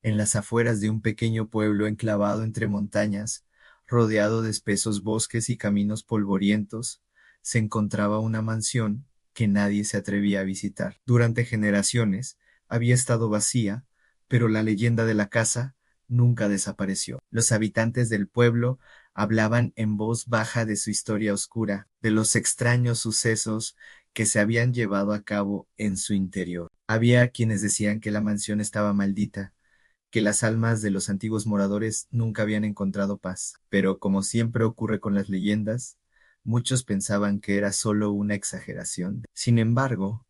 En las afueras de un pequeño pueblo enclavado entre montañas, rodeado de espesos bosques y caminos polvorientos, se encontraba una mansión que nadie se atrevía a visitar. Durante generaciones había estado vacía, pero la leyenda de la casa nunca desapareció. Los habitantes del pueblo hablaban en voz baja de su historia oscura, de los extraños sucesos que se habían llevado a cabo en su interior. Había quienes decían que la mansión estaba maldita, que las almas de los antiguos moradores nunca habían encontrado paz. Pero como siempre ocurre con las leyendas, muchos pensaban que era solo una exageración. Sin embargo,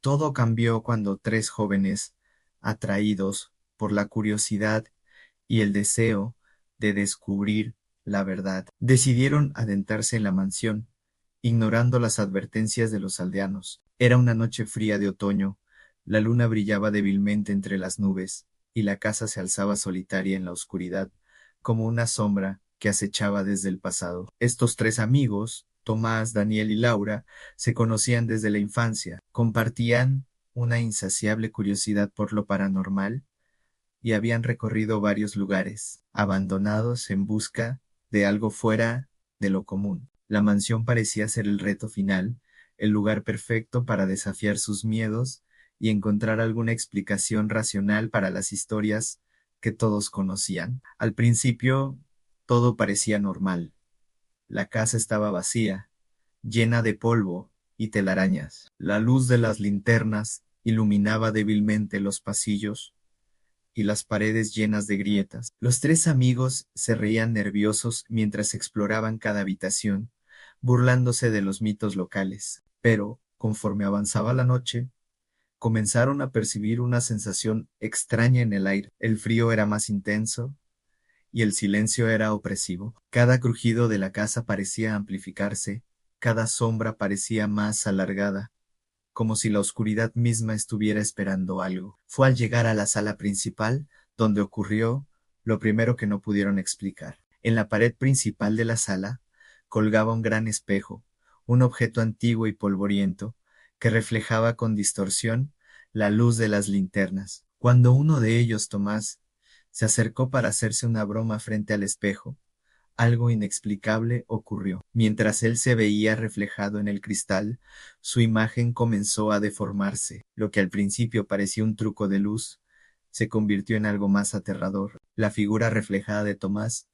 todo cambió cuando tres jóvenes, atraídos por la curiosidad y el deseo de descubrir la verdad, decidieron adentrarse en la mansión, ignorando las advertencias de los aldeanos. Era una noche fría de otoño, la luna brillaba débilmente entre las nubes, y la casa se alzaba solitaria en la oscuridad, como una sombra que acechaba desde el pasado. Estos tres amigos, Tomás, Daniel y Laura, se conocían desde la infancia, compartían una insaciable curiosidad por lo paranormal y habían recorrido varios lugares, abandonados en busca de algo fuera de lo común. La mansión parecía ser el reto final, el lugar perfecto para desafiar sus miedos y encontrar alguna explicación racional para las historias que todos conocían. Al principio, todo parecía normal. La casa estaba vacía, llena de polvo y telarañas. La luz de las linternas iluminaba débilmente los pasillos y las paredes llenas de grietas. Los tres amigos se reían nerviosos mientras exploraban cada habitación, burlándose de los mitos locales. Pero, conforme avanzaba la noche, comenzaron a percibir una sensación extraña en el aire. El frío era más intenso y el silencio era opresivo. Cada crujido de la casa parecía amplificarse, cada sombra parecía más alargada, como si la oscuridad misma estuviera esperando algo. Fue al llegar a la sala principal donde ocurrió lo primero que no pudieron explicar. En la pared principal de la sala colgaba un gran espejo, un objeto antiguo y polvoriento, que reflejaba con distorsión la luz de las linternas. Cuando uno de ellos, Tomás, se acercó para hacerse una broma frente al espejo, algo inexplicable ocurrió. Mientras él se veía reflejado en el cristal, su imagen comenzó a deformarse. Lo que al principio parecía un truco de luz, se convirtió en algo más aterrador. La figura reflejada de Tomás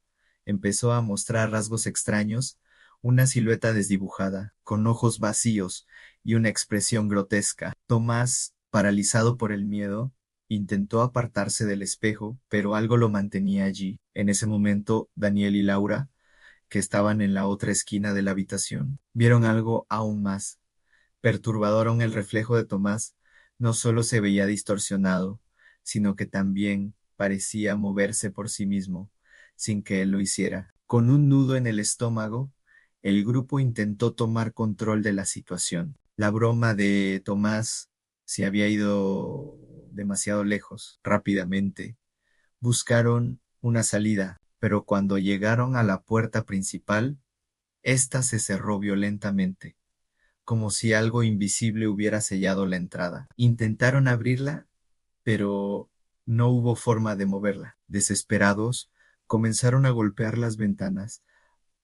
empezó a mostrar rasgos extraños, una silueta desdibujada, con ojos vacíos y una expresión grotesca. Tomás, paralizado por el miedo, intentó apartarse del espejo, pero algo lo mantenía allí. En ese momento, Daniel y Laura, que estaban en la otra esquina de la habitación, vieron algo aún más perturbador. En el reflejo de Tomás no solo se veía distorsionado, sino que también parecía moverse por sí mismo, sin que él lo hiciera. Con un nudo en el estómago, el grupo intentó tomar control de la situación. La broma de Tomás se había ido demasiado lejos. Rápidamente buscaron una salida, pero cuando llegaron a la puerta principal, ésta se cerró violentamente, como si algo invisible hubiera sellado la entrada. Intentaron abrirla, pero no hubo forma de moverla. Desesperados, comenzaron a golpear las ventanas,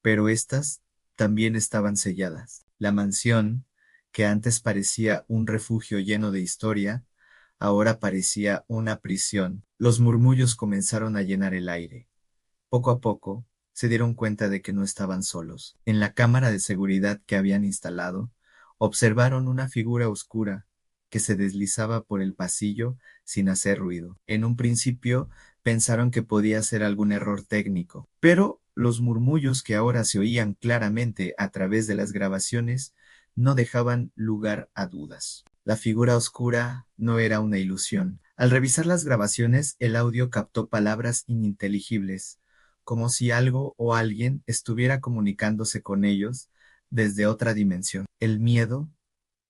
pero éstas también estaban selladas. La mansión, que antes parecía un refugio lleno de historia, ahora parecía una prisión. Los murmullos comenzaron a llenar el aire. Poco a poco, se dieron cuenta de que no estaban solos. En la cámara de seguridad que habían instalado, observaron una figura oscura que se deslizaba por el pasillo sin hacer ruido. En un principio pensaron que podía ser algún error técnico, pero los murmullos que ahora se oían claramente a través de las grabaciones no dejaban lugar a dudas. La figura oscura no era una ilusión. Al revisar las grabaciones, el audio captó palabras ininteligibles, como si algo o alguien estuviera comunicándose con ellos desde otra dimensión. El miedo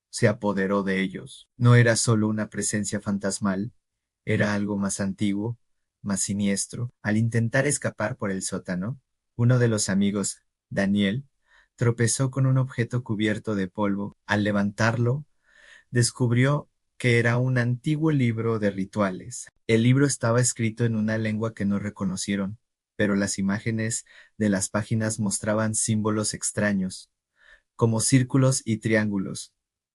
se apoderó de ellos. No era solo una presencia fantasmal, era algo más antiguo, más siniestro. Al intentar escapar por el sótano, uno de los amigos, Daniel, tropezó con un objeto cubierto de polvo. Al levantarlo, descubrió que era un antiguo libro de rituales. El libro estaba escrito en una lengua que no reconocieron, pero las imágenes de las páginas mostraban símbolos extraños, como círculos y triángulos,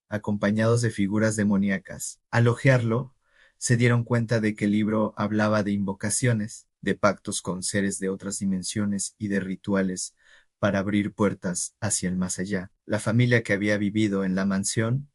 acompañados de figuras demoníacas. Al hojearlo, se dieron cuenta de que el libro hablaba de invocaciones, de pactos con seres de otras dimensiones y de rituales para abrir puertas hacia el más allá. La familia que había vivido en la mansión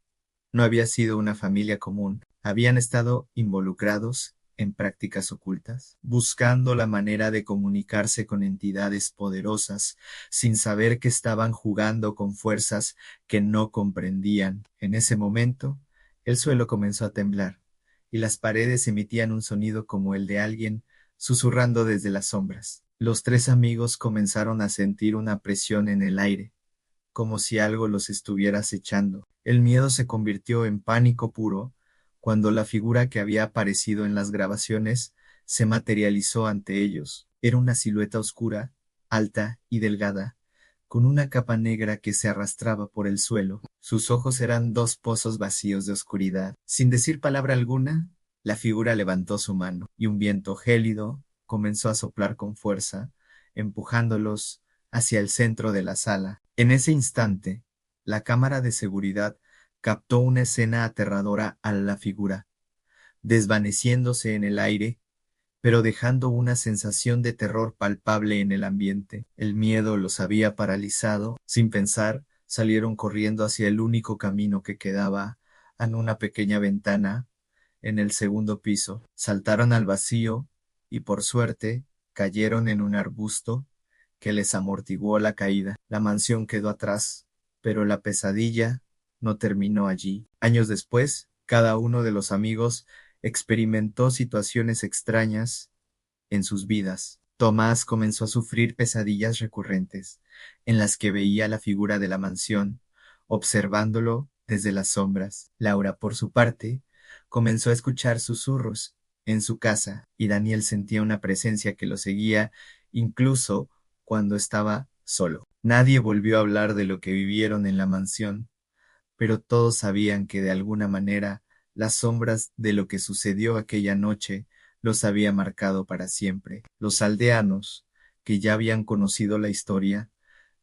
no había sido una familia común. Habían estado involucrados en prácticas ocultas, buscando la manera de comunicarse con entidades poderosas, sin saber que estaban jugando con fuerzas que no comprendían. En ese momento, el suelo comenzó a temblar, y las paredes emitían un sonido como el de alguien susurrando desde las sombras. Los tres amigos comenzaron a sentir una presión en el aire, como si algo los estuviera acechando. El miedo se convirtió en pánico puro cuando la figura que había aparecido en las grabaciones se materializó ante ellos. Era una silueta oscura, alta y delgada, con una capa negra que se arrastraba por el suelo. Sus ojos eran dos pozos vacíos de oscuridad. Sin decir palabra alguna, la figura levantó su mano, y un viento gélido comenzó a soplar con fuerza, empujándolos hacia el centro de la sala. En ese instante, la cámara de seguridad captó una escena aterradora a la figura, desvaneciéndose en el aire, pero dejando una sensación de terror palpable en el ambiente. El miedo los había paralizado. Sin pensar, salieron corriendo hacia el único camino que quedaba en una pequeña ventana en el segundo piso. Saltaron al vacío y, por suerte, cayeron en un arbusto que les amortiguó la caída. La mansión quedó atrás, pero la pesadilla no terminó allí. Años después, cada uno de los amigos experimentó situaciones extrañas en sus vidas. Tomás comenzó a sufrir pesadillas recurrentes, en las que veía la figura de la mansión, observándolo desde las sombras. Laura, por su parte, comenzó a escuchar susurros en su casa, y Daniel sentía una presencia que lo seguía incluso cuando estaba solo. Nadie volvió a hablar de lo que vivieron en la mansión, pero todos sabían que de alguna manera las sombras de lo que sucedió aquella noche los había marcado para siempre. Los aldeanos, que ya habían conocido la historia,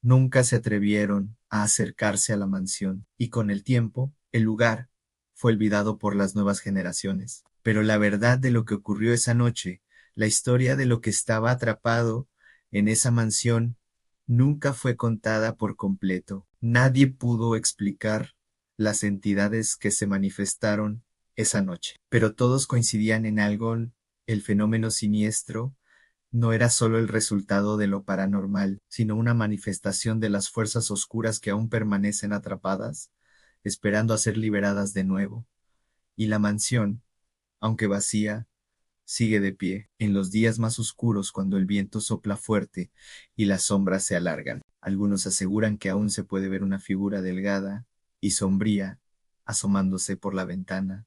nunca se atrevieron a acercarse a la mansión, y con el tiempo el lugar fue olvidado por las nuevas generaciones. Pero la verdad de lo que ocurrió esa noche, la historia de lo que estaba atrapado en esa mansión, nunca fue contada por completo. Nadie pudo explicar las entidades que se manifestaron esa noche, pero todos coincidían en algo: el fenómeno siniestro no era solo el resultado de lo paranormal, sino una manifestación de las fuerzas oscuras que aún permanecen atrapadas, esperando a ser liberadas de nuevo. Y la mansión, aunque vacía, sigue de pie en los días más oscuros, cuando el viento sopla fuerte y las sombras se alargan. Algunos aseguran que aún se puede ver una figura delgada y sombría asomándose por la ventana,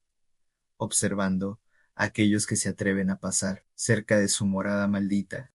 observando a aquellos que se atreven a pasar cerca de su morada maldita.